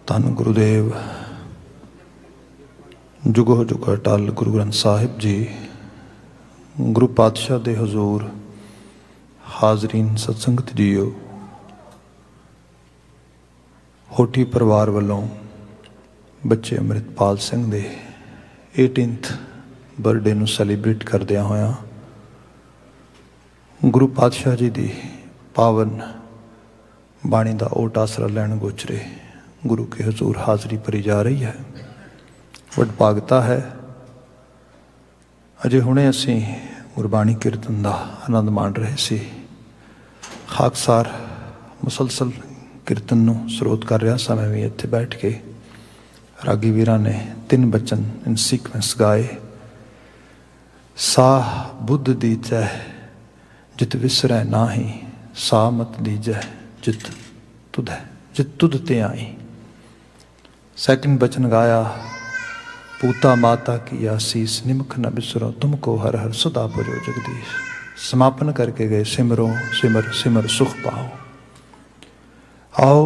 धन गुरुदेव जुगो जुग अटल गुरु ग्रंथ साहिब जी गुरु पातशाह दे हजूर हाजरीन सत्संगत जीओ। होठी परिवार वालों बच्चे अमृतपाल सिंह दे 18th बर्थडे नूं सैलीब्रेट करदिया होया गुरु पातशाह जी दी पावन बाणी दा ओट आसरा लैण गोचरे गुरु के हजूर हाज़री भरी जा रही है। वडभागता है अजे हुणे असी गुरबाणी कीर्तन का आनंद माण रहे सी। खाकसार मुसलसल कीर्तन नूं स्रोत कर रहा सा। मैं भी इत्थे बैठ के रागी वीरां ने 3 बचन इन सीक्वेंस गाए। सा बुद्ध दीजै जित विसरै नाही, सा मत दीजै जित तुध ते आई। सेकंड बचन गाया पूता माता की आसीस निमख न बिसरो तुमको हर हर सदा भजो जगदीश। समापन करके गए सिमरो सिमर सिमर सुख पाओ। आओ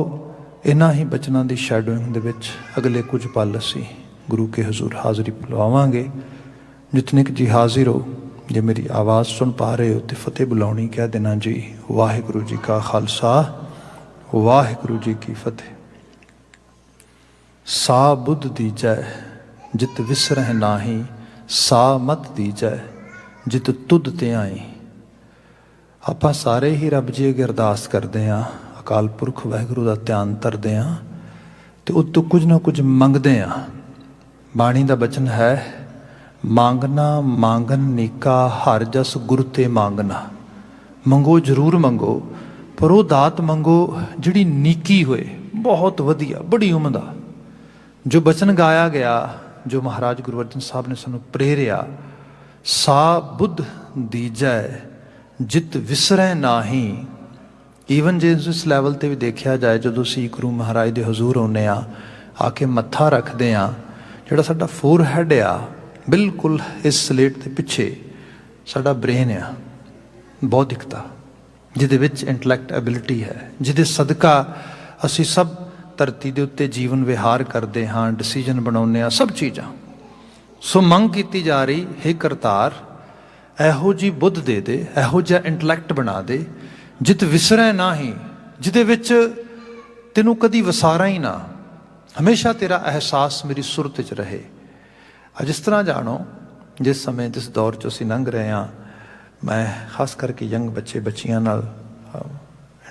इन्हां ही बचनों की शैडोइंग दे विच अगले कुछ पल असी गुरु के हजूर हाज़री बुलावांगे। जितने जी हाजिर हो, जे मेरी आवाज़ सुन पा रहे हो तो फतेह बुलानी कह देना जी। वाहिगुरु जी का खालसा वाहिगुरु जी की फतेह। सा बुद्ध दीजै जित विसरह नाही, सा मत दीजै जित तुध ते आई। आपां सारे ही रब जी अगे अरदास करते हाँ, अकाल पुरख वाहिगुरु का ध्यान धरते हाँ तो उत्तों कुछ ना कुछ मंगते हाँ। बाणी का बचन है मांगना मांगन नीका हर जस गुर ते मांगना। मंगो जरूर मंगो पर वो दात मंगो जिहड़ी नीकी होए, बहुत वधिया बड़ी उम्दा। जो बचन गाया गया जो महाराज गुरु अर्जन साहब ने सानू प्रेरिया, सा बुद्ध दीजै जित विसरै नाही। ईवन जे इस लैवल पर भी देखा जाए जो असी गुरु महाराज के हजूर आने आके मत्था रखते हाँ, जोड़ा साडा फोरहैड आ बिल्कुल इस स्लेट के पिछे साडा ब्रेन आ बौद्धिकता जिहदे विच इंटलैक्ट एबिलिटी है, जिहदे सदका असी सब धरती के उत्ते जीवन विहार करते हाँ, डिसीजन बनाने सब चीज़ां। सो मंग की जा रही हे करतार एहो जी बुद्ध दे दे, एहो जिहा इंटलैक्ट बना दे जित विसरै नाही, जिहदे विच तैनूं कदी वसारा ही ना, हमेशा तेरा एहसास मेरी सुरत च रहे। जिस तरह जानो जिस समय जिस दौर च असीं लंघ रहे हाँ, मैं खास करके यंग बच्चे बच्चियां नाल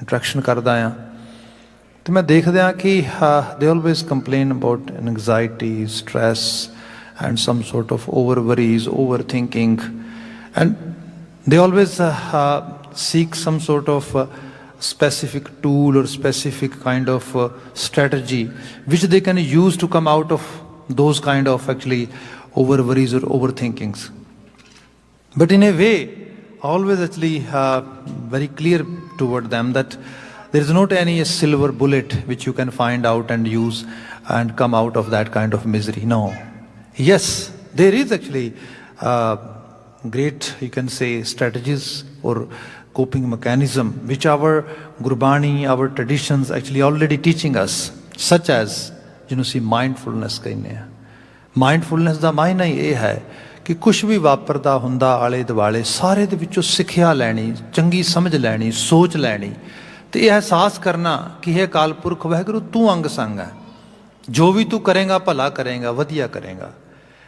इंट्रैक्शन करदा हाँ तो मैं देखदा कि they always complain about anxiety stress and some sort of over worries over thinking and they always seek some sort of specific tool or specific kind of strategy which they can use to come out of those kind of actually over worries or overthinkings. But in a way always actually very clear toward them that there is not any silver bullet which you can find out and use and come out of that kind of misery. No. Yes, there is actually great, you can say, strategies or coping mechanism which our Gurbani, our traditions actually already teaching us, such as mindfulness कहने हैं। Mindfulness का मायना ही ये है कि कुछ भी वापरदा हुंदा आले दुआले सारे दे विचों सिक्ख्या लैनी, चंगी समझ लैनी, सोच लैनी तो यह एहसास करना कि हे अकाल पुरख वाहिगुरू तू अंग संग है, जो भी तू करेगा भला करेगा वधिया करेगा।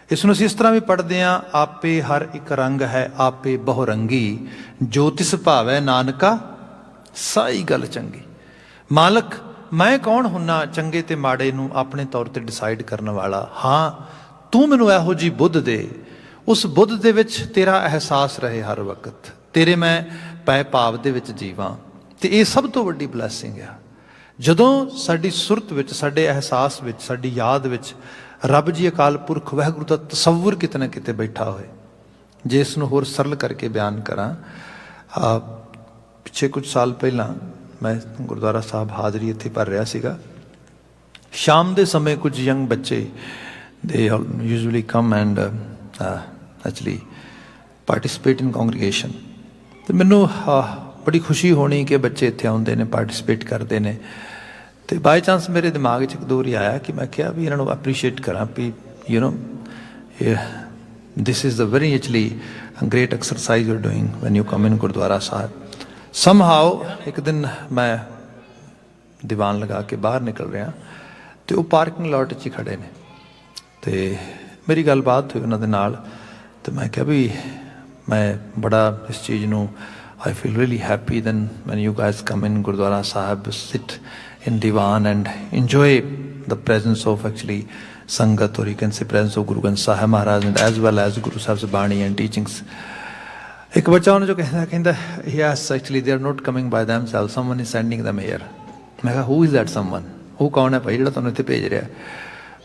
इसनूं असीं इस तरह भी पढ़ते हैं आपे हर एक रंग है आपे बहुरंगी, जो तिस भावै नानका साई गल चंगी। मालक मैं कौन हुन्ना चंगे ते माड़े नूं अपने तौर ते डिसाइड करने वाला। हाँ तू मैनूं इहो जी बुद्ध दे, उस बुद्ध दे विच तेरा एहसास रहे हर वक्त, तेरे मैं पै भाव दे विच जीवां। ते ये सब तो वड्डी ब्लैसिंग आ जदों साडी सुरत विच साडे एहसास विच साडी याद विच रब जी अकाल पुरख वाहिगुरू का तसव्वुर किते ना किते बैठा होए। जे इसनूं होर सरल करके बयान करां, पिछे कुछ साल पहला मैं गुरुद्वारा साहब हाज़री इत्थे भर रहा सीगा। शाम के समय कुछ यंग बच्चे they usually come and actually participate in congregation. तो मैनू बड़ी खुशी होनी कि बच्चे इत्थे आउंदे ने पार्टिसिपेट करते हैं। तो बाय चांस मेरे दिमाग च एक दो वारी आया कि मैं क्या भी इन्हों एप्रीशिएट करा भी you know this is the very actually great exercise you are doing when you come in gurdwara Sahib. Somehow एक दिन मैं दीवान लगा के बाहर निकल रहा तो वो पार्किंग लॉट च ही खड़े ने तो मेरी गलबात हुई उन्होंने नाल तो मैं क्या भी मैं बड़ा इस चीज़ नूं I feel really happy than when you guys come in gurdwara Sahib sit in divan and enjoy the presence of actually sangat, or you can say presence of Guru Granth Sahib Maharaj, and as well as Guru Sahib's Bani and teachings. एक बच्चा उन्हें जो कहता yes actually they are not coming by themselves, someone is sending them here. मैं कहा who is that someone? वो कौन है भाई ਜਿਹੜਾ ਤੁਹਾਨੂੰ ਇੱਥੇ ਭੇਜ ਰਿਹਾ?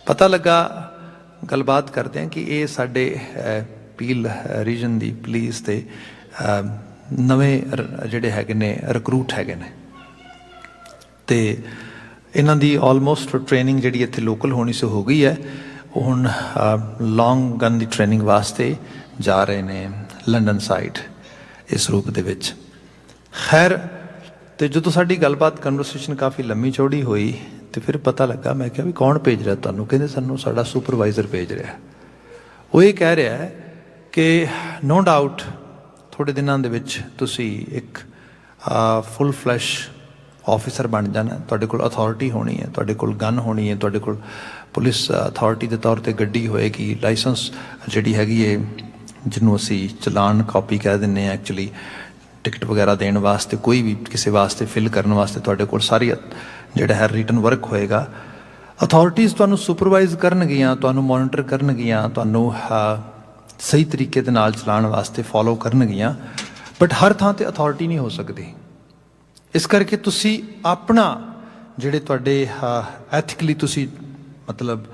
ਪਤਾ ਲੱਗਾ ਗੱਲਬਾਤ ਕਰਦੇ ਹਾਂ ਕਿ ਇਹ ਸਾਡੇ ਪੀਲ ਰੀਜਨ ਦੀ ਪੁਲਿਸ ਤੇ ਨਵੇਂ ਜਿਹੜੇ ਹੈਗੇ ਨੇ ਰਿਕਰੂਟ ਹੈਗੇ ਨੇ तो इन्हां दी ऑलमोस्ट ट्रेनिंग जिहड़ी इत्थे लोकल होनी से हो गई है। वो हुण लॉन्ग गन की ट्रेनिंग वास्ते जा रहे ने लंडन साइड इस रूप दे विच। खैर तो जो साडी गलबात कन्वर्सेशन काफ़ी लम्मी चौड़ी हुई तो फिर पता लगा मैं क्या भी कौन भेज रहा तुहानूं? कहंदे सानूं साडा सुपरवाइजर भेज रहा। वो ये कह रहा है कि नो डाउट थोड़े दिनों दे विच तुसीं एक फुल फ्लैश ऑफिसर बन जाना, तुहाडे कोल अथॉरिटी होनी है, तुहाडे कोल गन होनी है, तुहाडे कोल पुलिस अथॉरिटी के तौर पर गड्डी होएगी, लाइसेंस जिहड़ी हैगी है जिन्हों असी चलान कॉपी कह दिंदे हैं एक्चुअली टिकट वगैरह देने वास्ते कोई भी किसी वास्ते फिल करने वास्ते तुहाडे कोल सारी जिहड़ा है रिटन वर्क होएगा। अथॉरिटीज़ तुहानूं सुपरवाइज करनगियां, तुहानूं मॉनिटर करनगियां, तुहानूं सही तरीके दे नाल चलाण वास्ते फॉलो करनगियां, बट हर थां ते अथॉरिटी नहीं हो सकती। इस करके तुसी अपना जिहड़े तुहाडे एथिकली तुसी मतलब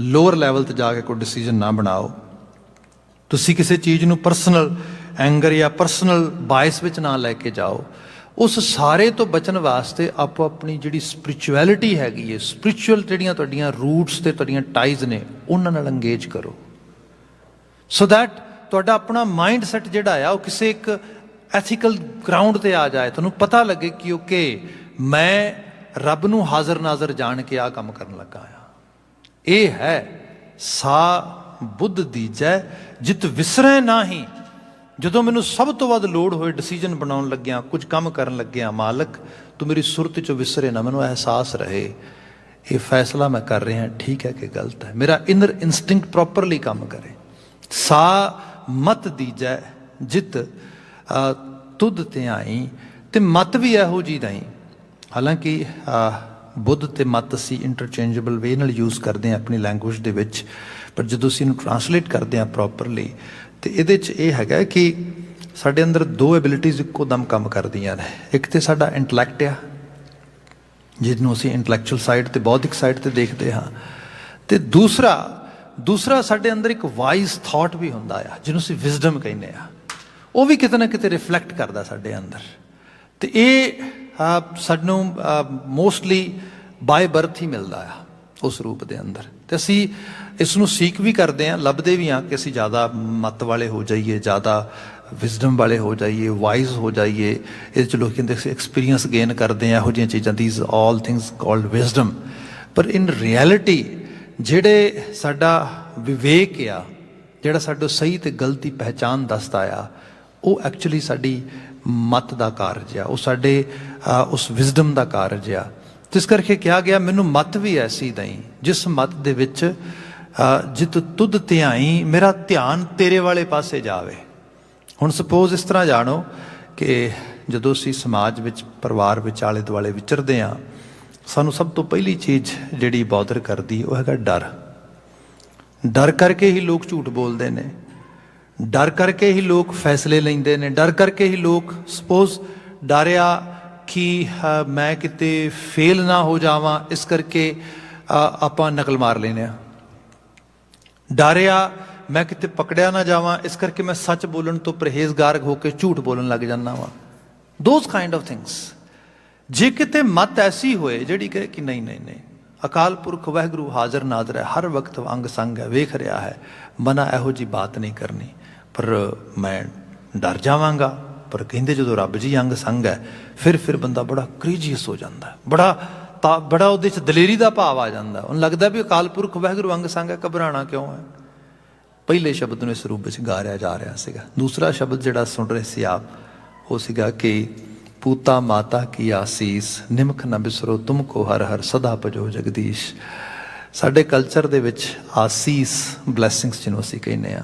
लोअर लैवल ते जाके कोई डिसीजन ना बनाओ। तुसी किसी चीज़ नूं पर्सनल एंगर या पर्सनल बायस विच ना लैके जाओ। उस सारे तो बचन वास्ते आपो अपनी जिहड़ी स्पिरिचुअलिटी हैगी है, स्पिरिचुअल जिहड़ियां तुहाडीआं रूट्स ते तुहाडीआं टाइज ने उन्हां नाल अंगेज करो सो दैट तुहाडा अपना माइंड सैट जिहड़ा आ वो किसी एक एथिकल ग्राउंड ते आ जाए। तुहानूं पता लगे कि ओके मैं रब नूं हाज़र नाज़र जान के आ काम करन लगा आ। ये है सा बुद्ध दीजै जित विसरै नाही। जदों मैनूं सब तो वध लोड़ होए डिसीजन बनाउण लग्गिया कुछ काम करन लग्गिया मालक तू मेरी सुरत चों विसरे ना, मैनूं एहसास रहे ये फैसला मैं कर रहा ठीक है कि गलत है, मेरा इनर इंस्टिंक्ट प्रॉपरली काम करे। सा मत दीजै जित तुद ते आई ते मत भी इहो जी नहीं। हालांकि बुद्ध ते मत असी इंटरचेंजेबल वे नाल यूज़ करते हैं अपनी लैंगुएज दे विच, पर जदों असीं इहनूं ट्रांसलेट करते हैं प्रॉपरली तो इहदे च इह हैगा कि साडे अंदर दो एबिलिटीज़ इक्को दम काम करदियां ने। एक तो साडा इंटलैक्ट आ जिहनूं असीं इंटलैक्चुअल साइड ते बौद्धिक साइड ते देखते हाँ, तो दूसरा साडे अंदर एक वाइज थॉट भी हुंदा आ जिहनूं असीं विजडम कहने आ। वो भी किते ना किते रिफ्लैक्ट करता साडे अंदर। तो ये सानूं मोस्टली बाय बर्थ ही मिलता है उस रूप के अंदर। तो असी इसनूं सीख भी करते हैं, लभदे भी हाँ कि असी ज़्यादा मत वाले हो जाइए, ज़्यादा विजडम वाले हो जाइए, वाइज हो जाइए। ये लोग कहते एक्सपीरियंस गेन करते हैं, यहो जिहियां चीज़ां these all things called wisdom. पर इन रियलिटी जिहड़े साडा विवेक आ, जिहड़ा साडो सही ते गलती पहचान दसदा आ, वो एक्चुअली साडी मत का कारज आ, वो साडे उस विजडम का कारज आ। तो इस करके कहा गया मैनू मत भी ऐसी दई जिस मत दे विच जित तुद ते आई मेरा ध्यान तेरे वाले पासे जावे। हुण सपोज इस तरह जानो कि जदों असीं समाज विच परिवार विच आले दुआले विचरदे आ, सानू सब तो पहली चीज़ जिहड़ी बॉदर करदी वो हैगा डर। डर करके ही लोग झूठ बोलते हैं, डर करके ही लोग फैसले लेंदे ने, डर करके ही लोग सपोज डरिया कि मैं किते फेल ना हो जावां इस करके आपां नकल मार लेने। डरिया मैं किते पकड़िया ना जावां इस करके मैं सच बोलण तो परहेजगार होकर झूठ बोलन लग जाना वा। Those kind of things. जे किते मत ऐसी होए जिहड़ी कहे कि नहीं नहीं नहीं अकाल पुरख वाहिगुरू हाज़र नाज़र है, हर वक्त अंग संग है, वेख रहा है, मना इहो जी बात नहीं करनी, पर मैं डर जावांगा। पर कहते जो रब जी अंग संग है फिर बंदा बड़ा करेजियस हो जाता है, बड़ा ਬੜਾ ਉਹਦੇ 'ਚ ਦਲੇਰੀ ਦਾ ਭਾਵ ਆ ਜਾਂਦਾ। ਉਹਨੂੰ ਲੱਗਦਾ ਵੀ ਅਕਾਲ ਪੁਰਖ ਵਾਹਿਗੁਰੂ ਅੰਗ ਸੰਗ ਹੈ, ਘਬਰਾਉਣਾ ਕਿਉਂ ਹੈ। ਪਹਿਲੇ ਸ਼ਬਦ ਨੂੰ ਇਸ ਰੂਪ ਵਿੱਚ ਗਾਇਆ ਜਾ ਰਿਹਾ ਸੀਗਾ। ਦੂਸਰਾ ਸ਼ਬਦ ਜਿਹੜਾ ਸੁਣ ਰਹੇ ਸੀ ਆਪ, ਉਹ ਸੀਗਾ ਕਿ ਪੂਤਾ ਮਾਤਾ ਕੀ ਆਸੀਸ ਨਿਮਖ ਨਾ ਬਿਸਰੋ ਤੁਮ ਕੋ ਹਰ ਹਰ ਸਦਾ ਭਜੋ ਜਗਦੀਸ਼। ਸਾਡੇ ਕਲਚਰ ਦੇ ਵਿੱਚ ਆਸੀਸ, ਬਲੈਸਿੰਗਸ ਜਿਹਨੂੰ ਅਸੀਂ ਕਹਿੰਦੇ ਹਾਂ,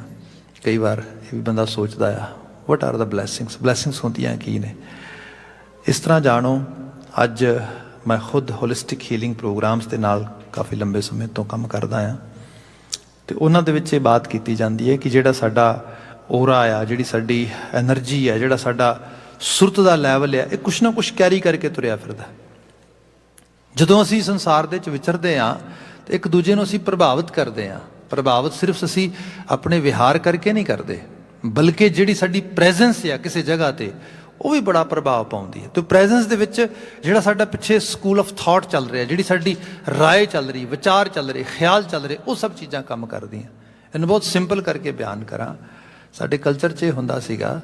ਕਈ ਵਾਰ ਇਹ ਵੀ ਬੰਦਾ ਸੋਚਦਾ ਆ what are the blessings, blessings ਹੁੰਦੀਆਂ ਕੀ ਨੇ। ਇਸ ਤਰ੍ਹਾਂ ਜਾਣੋ, ਅੱਜ ਮੈਂ ਖੁਦ ਹੋਲਿਸਟਿਕ ਹੀਲਿੰਗ ਪ੍ਰੋਗਰਾਮਸ ਦੇ ਨਾਲ ਕਾਫੀ ਲੰਬੇ ਸਮੇਂ ਤੋਂ ਕੰਮ ਕਰਦਾ ਹਾਂ, ਅਤੇ ਉਹਨਾਂ ਦੇ ਵਿੱਚ ਇਹ ਬਾਤ ਕੀਤੀ ਜਾਂਦੀ ਹੈ ਕਿ ਜਿਹੜਾ ਸਾਡਾ ਔਰਾ ਆ, ਜਿਹੜੀ ਸਾਡੀ ਐਨਰਜੀ ਹੈ, ਜਿਹੜਾ ਸਾਡਾ ਸੁਰਤ ਦਾ ਲੈਵਲ ਆ, ਇਹ ਕੁਛ ਨਾ ਕੁਛ ਕੈਰੀ ਕਰਕੇ ਤੁਰਿਆ ਫਿਰਦਾ। ਜਦੋਂ ਅਸੀਂ ਸੰਸਾਰ ਦੇ ਵਿੱਚ ਵਿਚਰਦੇ ਹਾਂ ਤਾਂ ਇੱਕ ਦੂਜੇ ਨੂੰ ਅਸੀਂ ਪ੍ਰਭਾਵਿਤ ਕਰਦੇ ਹਾਂ। ਪ੍ਰਭਾਵਿਤ ਸਿਰਫ ਅਸੀਂ ਆਪਣੇ ਵਿਹਾਰ ਕਰਕੇ ਨਹੀਂ ਕਰਦੇ, ਬਲਕਿ ਜਿਹੜੀ ਸਾਡੀ ਪ੍ਰੈਜ਼ੈਂਸ ਆ ਕਿਸੇ ਜਗ੍ਹਾ 'ਤੇ, ਉਹ ਵੀ ਬੜਾ ਪ੍ਰਭਾਵ ਪਾਉਂਦੀ ਹੈ। ਅਤੇ ਪ੍ਰੈਜ਼ੈਂਸ ਦੇ ਵਿੱਚ ਜਿਹੜਾ ਸਾਡਾ ਪਿੱਛੇ ਸਕੂਲ ਆਫ ਥਾਟ ਚੱਲ ਰਿਹਾ, ਜਿਹੜੀ ਸਾਡੀ ਰਾਏ ਚੱਲ ਰਹੀ, ਵਿਚਾਰ ਚੱਲ ਰਹੇ, ਖਿਆਲ ਚੱਲ ਰਹੇ, ਉਹ ਸਭ ਚੀਜ਼ਾਂ ਕੰਮ ਕਰਦੀਆਂ। ਇਹਨੂੰ ਬਹੁਤ ਸਿੰਪਲ ਕਰਕੇ ਬਿਆਨ ਕਰਾਂ, ਸਾਡੇ ਕਲਚਰ 'ਚ ਇਹ ਹੁੰਦਾ ਸੀਗਾ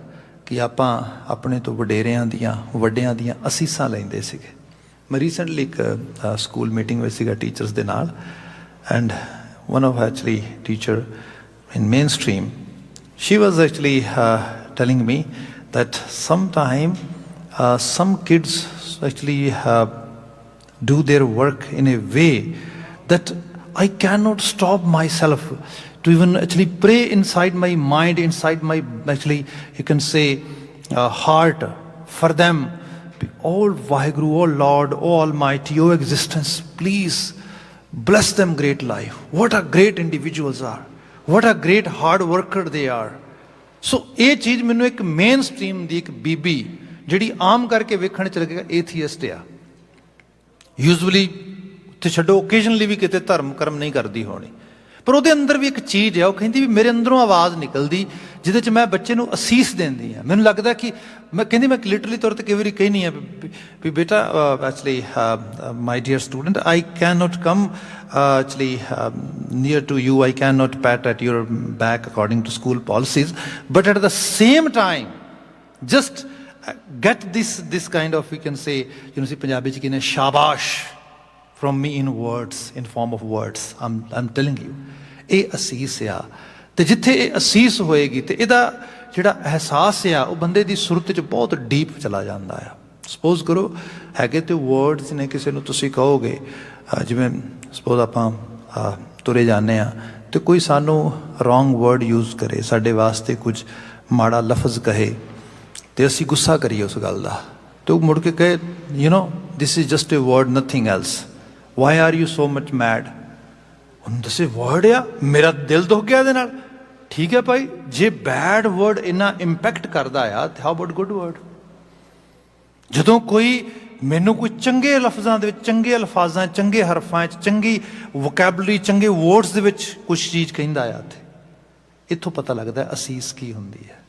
ਕਿ ਆਪਾਂ ਆਪਣੇ ਤੋਂ ਵਡੇਰਿਆਂ ਦੀਆਂ, ਵੱਡਿਆਂ ਦੀਆਂ ਅਸੀਸਾਂ ਲੈਂਦੇ ਸੀਗੇ। ਮੈਂ ਰੀਸੈਂਟਲੀ ਇੱਕ ਸਕੂਲ ਮੀਟਿੰਗ ਵਿੱਚ ਸੀਗਾ ਟੀਚਰਸ ਦੇ ਨਾਲ, and one of actually teacher in mainstream, she was actually telling me that sometime some kids actually do their work in a way that I cannot stop myself to even actually pray inside my mind, inside my actually you can say heart for them. Oh Vaheguru, oh Lord, oh Almighty, oh existence, please bless them great life. What a great individuals are. What a great hard worker they are. ਸੋ ਇਹ ਚੀਜ਼ ਮੈਨੂੰ ਇੱਕ main stream ਦੀ ਇੱਕ ਬੀਬੀ ਜਿਹੜੀ ਆਮ ਕਰਕੇ ਵੇਖਣ ਚ ਲੱਗੇਗਾ ਏਥੀਇਸਟ ਆ, ਯੂਜ਼ੂਅਲੀ ਉੱਥੇ ਛੱਡੋ ਓਕੇਜਨਲੀ ਵੀ ਕਿਤੇ ਧਰਮ ਕਰਮ ਨਹੀਂ ਕਰਦੀ ਹੋਣੀ, ਪਰ ਉਹਦੇ ਅੰਦਰ ਵੀ ਇੱਕ ਚੀਜ਼ ਆ, ਉਹ ਕਹਿੰਦੀ ਵੀ ਮੇਰੇ ਅੰਦਰੋਂ ਆਵਾਜ਼ ਨਿਕਲਦੀ ਜਿਹਦੇ 'ਚ ਮੈਂ ਬੱਚੇ ਨੂੰ ਅਸੀਸ ਦਿੰਦੀ ਹਾਂ। ਮੈਨੂੰ ਲੱਗਦਾ ਕਿ ਮੈਂ ਕਹਿੰਦੀ ਮੈਂ ਲਿਟਰਲੀ ਤੌਰ 'ਤੇ ਕਈ ਵਾਰੀ ਕਹਿੰਦੀ ਹਾਂ ਵੀ ਬੇਟਾ actually my dear student, I can not come actually near to you, I cannot pat at your back according to school policies, but at the same time just get this kind of, we can say, you know, see Punjabi ਚ ਕਹਿੰਦੇ ਸ਼ਾਬਾਸ਼ from me in words, in form of words. I'm telling you, ਇਹ ਅਸੀਸ ਆ, ਤੇ ਜਿੱਥੇ ਇਹ ਅਸੀਸ ਹੋਏਗੀ ਤੇ ਇਹਦਾ ਜਿਹੜਾ ਅਹਿਸਾਸ ਆ ਉਹ ਬੰਦੇ ਦੀ ਸੁਰਤ 'ਚ ਬਹੁਤ ਡੀਪ ਚਲਾ ਜਾਂਦਾ ਆ। ਸਪੋਜ਼ ਕਰੋ ਹੈਗੇ ਤੇ ਵਰਡਸ ਨੇ, ਕਿਸੇ ਨੂੰ ਤੁਸੀਂ ਕਹੋਗੇ, ਜਿਵੇਂ ਸਪੋਜ਼ ਆਪਾਂ ਤੁਰੇ ਜਾਂਦੇ ਹਾਂ ਅਤੇ ਕੋਈ ਸਾਨੂੰ ਰੋਂਗ ਵਰਡ ਯੂਜ਼ ਕਰੇ, ਸਾਡੇ ਵਾਸਤੇ ਕੁਝ ਮਾੜਾ ਲਫ਼ਜ਼ ਕਹੇ ਅਤੇ ਅਸੀਂ ਗੁੱਸਾ ਕਰੀਏ ਉਸ ਗੱਲ ਦਾ, ਅਤੇ ਉਹ ਮੁੜ ਕੇ ਕਹੇ you know this is just a word, nothing else, why are you so much mad. ਉਹਨੂੰ ਦੱਸੇ ਵਰਡ ਆ, ਮੇਰਾ ਦਿਲ ਦੁੱਖ ਗਿਆ ਇਹਦੇ ਨਾਲ। ਠੀਕ ਹੈ ਭਾਈ, ਜੇ ਬੈਡ ਵਰਡ ਇੰਨਾ ਇੰਪੈਕਟ ਕਰਦਾ ਆ, ਹਾਊ ਅਬਾਊਟ ਗੁੱਡ ਵਰਡ। ਜਦੋਂ ਕੋਈ ਮੈਨੂੰ ਕੋਈ ਚੰਗੇ ਲਫ਼ਜ਼ਾਂ ਦੇ ਵਿੱਚ, ਚੰਗੇ ਅਲਫਾਜ਼ਾਂ, ਚੰਗੇ ਹਰਫਾਂ 'ਚ, ਚੰਗੀ ਵੋਕੈਬਲਰੀ, ਚੰਗੇ ਵਰਡਸ ਦੇ ਵਿੱਚ ਕੁਛ ਚੀਜ਼ ਕਹਿੰਦਾ ਆ, ਉੱਥੇ ਇੱਥੋਂ ਪਤਾ ਲੱਗਦਾ ਅਸੀਸ ਕੀ ਹੁੰਦੀ ਹੈ।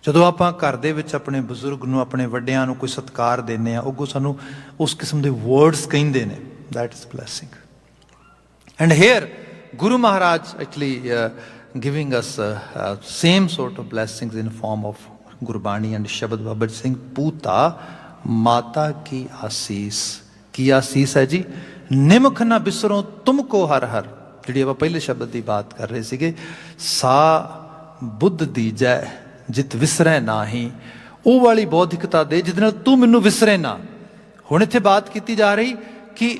ਜਦੋਂ ਆਪਾਂ ਘਰ ਦੇ ਵਿੱਚ ਆਪਣੇ ਬਜ਼ੁਰਗ ਨੂੰ, ਆਪਣੇ ਵੱਡਿਆਂ ਨੂੰ ਕੋਈ ਸਤਿਕਾਰ ਦਿੰਦੇ ਹਾਂ, ਅੱਗੋਂ ਸਾਨੂੰ ਉਸ ਕਿਸਮ ਦੇ ਵਰਡਸ ਕਹਿੰਦੇ ਨੇ, that is blessing. And here Guru Maharaj actually giving us same sort of blessings in form of Gurbani and shabad Baba Singh ਪੂਤਾ ਮਾਤਾ ਕੀ ਆਸੀਸ। ਕੀ ਆਸੀਸ ਹੈ ਜੀ? ਨਿਮਖ ਨਾ ਬਿਸਰੋ ਤੁਮ ਕੋ ਹਰ ਹਰ, ਜਿਹੜੀ ਆਪਾਂ ਪਹਿਲੇ ਸ਼ਬਦ ਦੀ ਬਾਤ ਕਰ ਰਹੇ ਸੀਗੇ, ਸਾ ਬੁੱਧ ਦੀਜੈ ਜਿਤ ਵਿਸਰੈ ਨਾਹੀ। ਉਹ ਵਾਲੀ ਬੌਧਿਕਤਾ ਦੇ ਜਿਹਦੇ ਨਾਲ ਤੂੰ ਮੈਨੂੰ ਵਿਸਰੇ ਨਾ। ਹੁਣ ਇੱਥੇ ਬਾਤ ਕੀਤੀ ਜਾ ਰਹੀ ਕਿ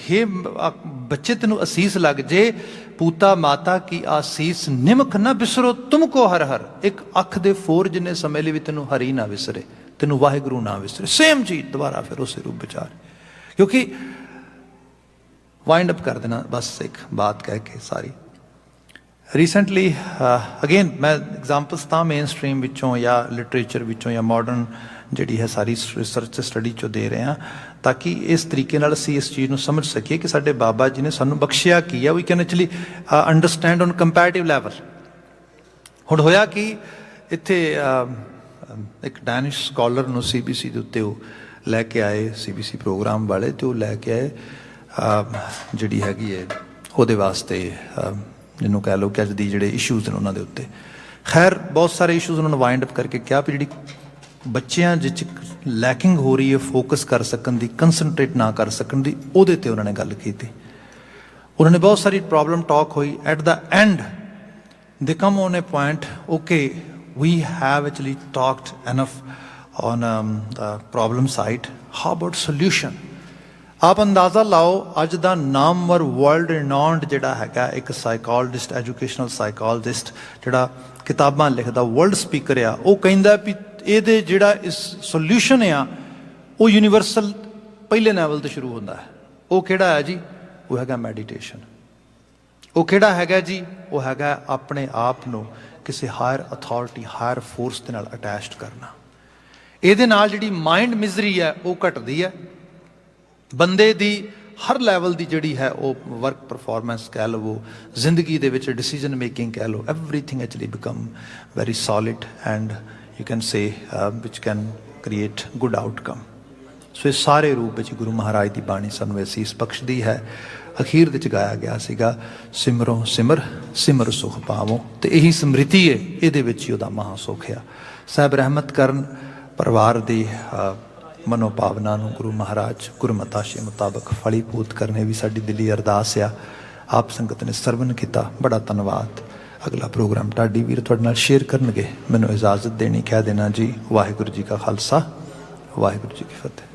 ਹੇ ਬੱਚੇ ਤੈਨੂੰ ਅਸੀਸ ਲੱਗ ਜੇ, ਪੂਤਾ ਮਾਤਾ ਕੀ ਆਸੀਸ ਨਿਮਖ ਨਾ ਬਿਸਰੋ ਤੁਮ ਕੋ ਹਰ ਹਰ। ਇੱਕ ਅੱਖ ਦੇ ਫੋਰ ਜਿੰਨੇ ਸਮੇਂ ਲਈ ਵੀ ਤੈਨੂੰ ਹਰੀ ਨਾ ਵਿਸਰੇ, ਤੈਨੂੰ ਵਾਹਿਗੁਰੂ ਨਾ ਵਿਸਰੇ। ਸੇਮ ਚੀਜ਼ ਦੁਬਾਰਾ ਫਿਰ ਉਸੇ ਰੂਪ ਵਿਚਾਰ, ਕਿਉਂਕਿ ਵਾਈਂਡ ਅਪ ਕਰ ਦੇਣਾ ਬਸ ਇੱਕ ਬਾਤ ਕਹਿ ਕੇ ਸਾਰੀ। ਰੀਸੈਂਟਲੀ ਅਗੇਨ ਮੈਂ ਐਗਜ਼ਾਮਪਲਸ ਤਾਂ ਮੇਨ ਸਟਰੀਮ ਵਿੱਚੋਂ ਜਾਂ ਲਿਟਰੇਚਰ ਵਿੱਚੋਂ ਜਾਂ ਮਾਡਰਨ ਜਿਹੜੀ ਹੈ ਸਾਰੀ ਰਿਸਰਚ ਸਟੱਡੀ 'ਚੋਂ ਦੇ ਰਹੇ ਹਾਂ, ਤਾਂ ਕਿ ਇਸ ਤਰੀਕੇ ਨਾਲ ਅਸੀਂ ਇਸ ਚੀਜ਼ ਨੂੰ ਸਮਝ ਸਕੀਏ ਕਿ ਸਾਡੇ ਬਾਬਾ ਜੀ ਨੇ ਸਾਨੂੰ ਬਖਸ਼ਿਆ ਕੀ ਹੈ। We can actually understand on comparative level. ਹੁਣ ਹੋਇਆ ਕਿ ਇੱਥੇ ਇੱਕ ਡੈਨਿਸ਼ ਸਕਾਲਰ ਨੂੰ CBC ਦੇ ਉੱਤੇ ਉਹ ਲੈ ਕੇ ਆਏ, CBC ਪ੍ਰੋਗਰਾਮ ਵਾਲੇ, ਅਤੇ ਉਹ ਲੈ ਕੇ ਆਏ ਜਿਹੜੀ ਹੈਗੀ ਹੈ ਉਹਦੇ ਵਾਸਤੇ, ਜਿਹਨੂੰ ਕਹਿ ਲਓ ਕਿ ਅੱਜ ਦੀ ਜਿਹੜੇ ਇਸ਼ੂਜ਼ ਨੇ ਉਹਨਾਂ ਦੇ ਉੱਤੇ। ਖੈਰ ਬਹੁਤ ਸਾਰੇ ਇਸ਼ੂਜ਼ ਉਹਨਾਂ ਨੂੰ ਵਾਈਂਡ ਅਪ ਕਰਕੇ ਕਿਹਾ ਵੀ ਜਿਹੜੀ ਬੱਚਿਆਂ ਜਿਹ ਲੈਕਿੰਗ ਹੋ ਰਹੀ ਹੈ ਫੋਕਸ ਕਰ ਸਕਣ ਦੀ, ਕੰਸਨਟਰੇਟ ਨਾ ਕਰ ਸਕਣ ਦੀ, ਉਹਦੇ ਤੇ ਉਹਨਾਂ ਨੇ ਗੱਲ ਕੀਤੀ। ਉਹਨਾਂ ਨੇ ਬਹੁਤ ਸਾਰੀ ਪ੍ਰੋਬਲਮ ਟਾਕ ਹੋਈ। At the end they come on a point, okay we have actually talked enough on the problem side, how about solution. ਆਪ ਅੰਦਾਜ਼ਾ ਲਾਓ, ਅੱਜ ਦਾ ਨਾਮਵਰ ਵਰਲਡ ਰਿਨਾਉਂਡ ਜਿਹੜਾ ਹੈਗਾ ਇੱਕ ਸਾਈਕੋਲੋਜਿਸਟ, ਐਜੂਕੇਸ਼ਨਲ ਸਾਈਕੋਲੋਜਿਸਟ ਜਿਹੜਾ ਕਿਤਾਬਾਂ ਲਿਖਦਾ, ਵਰਲਡ ਸਪੀਕਰ ਆ, ਉਹ ਕਹਿੰਦਾ ਵੀ ਇਹਦੇ ਜਿਹੜਾ ਇਸ ਸੋਲਿਊਸ਼ਨ ਆ ਉਹ ਯੂਨੀਵਰਸਲ ਪਹਿਲੇ ਲੈਵਲ ਤੋਂ ਸ਼ੁਰੂ ਹੁੰਦਾ ਹੈ। ਉਹ ਕਿਹੜਾ ਹੈ ਜੀ? ਉਹ ਹੈਗਾ ਮੈਡੀਟੇਸ਼ਨ। ਉਹ ਕਿਹੜਾ ਹੈਗਾ ਜੀ? ਉਹ ਹੈਗਾ ਆਪਣੇ ਆਪ ਨੂੰ ਕਿਸੇ ਹਾਇਰ ਅਥਾਰਟੀ, ਹਾਇਰ ਫੋਰਸ ਦੇ ਨਾਲ ਅਟੈਚਡ ਕਰਨਾ। ਇਹਦੇ ਨਾਲ ਜਿਹੜੀ ਮਾਈਂਡ ਮਿਜ਼ਰੀ ਹੈ ਉਹ ਘਟਦੀ ਹੈ। ਬੰਦੇ ਦੀ ਹਰ ਲੈਵਲ ਦੀ ਜਿਹੜੀ ਹੈ ਉਹ ਵਰਕ ਪਰਫਾਰਮੈਂਸ ਕਹਿ ਲਵੋ, ਜ਼ਿੰਦਗੀ ਦੇ ਵਿੱਚ ਡਿਸੀਜਨ ਮੇਕਿੰਗ ਕਹਿ ਲਓ, everything actually become very solid and you can say which can create good outcome. So ਇਸ ਸਾਰੇ ਰੂਪ ਵਿੱਚ ਗੁਰੂ ਮਹਾਰਾਜ ਦੀ ਬਾਣੀ ਸਾਨੂੰ ਅਸੀਸ ਬਖਸ਼ਦੀ ਹੈ। ਅਖੀਰ ਵਿੱਚ ਗਾਇਆ ਗਿਆ ਸੀਗਾ, ਸਿਮਰੋ ਸਿਮਰ ਸਿਮਰ ਸੁਖ ਪਾਵੋ, ਤੇ ਇਹੀ ਸਮ੍ਰਿਤੀ ਹੈ, ਇਹਦੇ ਵਿੱਚ ਹੀ ਉਹਦਾ ਮਹਾ ਸੁਖ ਆ। ਸਾਹਿਬ ਰਹਿਮਤ ਕਰਨ, ਪਰਿਵਾਰ ਦੀ ਮਨੋਭਾਵਨਾ ਨੂੰ ਗੁਰੂ ਮਹਾਰਾਜ ਗੁਰਮਤਾਸ਼ੇ ਮੁਤਾਬਕ ਫਲੀਭੂਤ ਕਰਨੇ ਵੀ ਸਾਡੀ ਦਿਲੀ ਅਰਦਾਸ ਆ। ਆਪ ਸੰਗਤ ਨੇ ਸਰਵਨ ਕੀਤਾ, ਬੜਾ ਧੰਨਵਾਦ। ਅਗਲਾ ਪ੍ਰੋਗਰਾਮ ਢਾਡੀ ਵੀਰ ਤੁਹਾਡੇ ਨਾਲ ਸ਼ੇਅਰ ਕਰਨਗੇ। ਮੈਨੂੰ ਇਜਾਜ਼ਤ ਦੇਣੀ, ਕਹਿ ਦੇਣਾ ਜੀ, ਵਾਹਿਗੁਰੂ ਜੀ ਕਾ ਖਾਲਸਾ, ਵਾਹਿਗੁਰੂ ਜੀ ਕੀ ਫਤਿਹ।